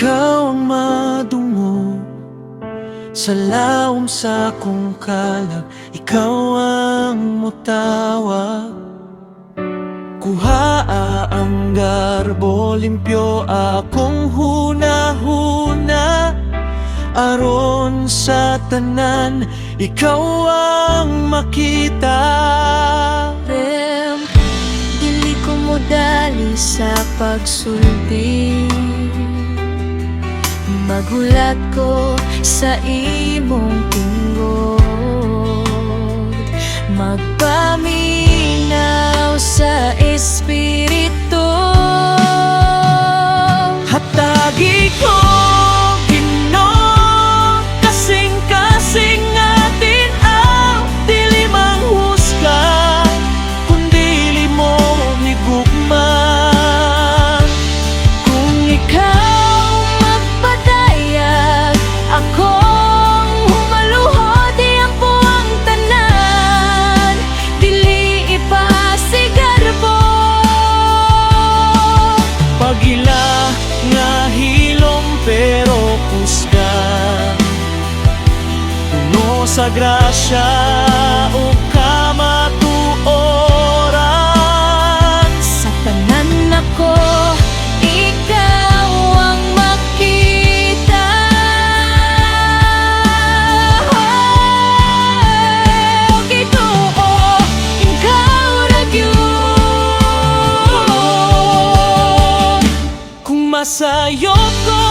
ikaw ang madungo sa laom sa kong kalab, ikaw ang mutawag. Kuha ang garbo, limpyo akong huna-huna. Aron sa tanan, ikaw ang makita. Rem, dili ko mo dali sa pagsulti. Magulat ko sa imong tingog, magpaminaw sa espiritu. Hatagi ko, Ginoo, kasing-kasing atin ang dili manghusga, kundili mo higugma. Kung ikaw magpadayag, akong humaluhod, iyang po ang tanan, dili ipasigarbo. Pagila nga hilom pero kusga, puno sa grasya o kamatuoran. Sa tanan ako, ikaw ang makita. Oh, Ginoo, ikaw ra gyud. Kung masayop ko